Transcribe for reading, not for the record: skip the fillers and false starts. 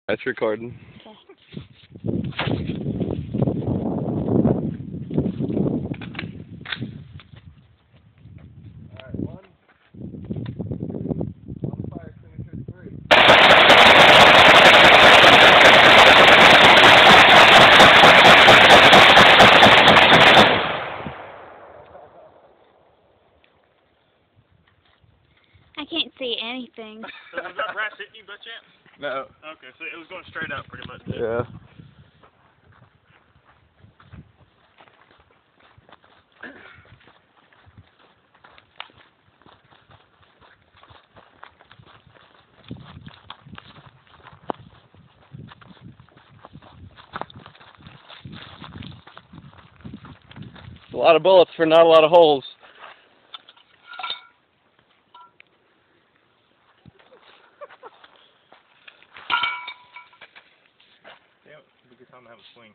That's recording. Okay. Alright, 1, 2, on fire extinguisher 3. I can't see anything. So was that brass hitting you by chance? No. Okay, so it was going straight up pretty much. Yeah. A lot of bullets for not a lot of holes. Damn it, it's a good time to have a swing.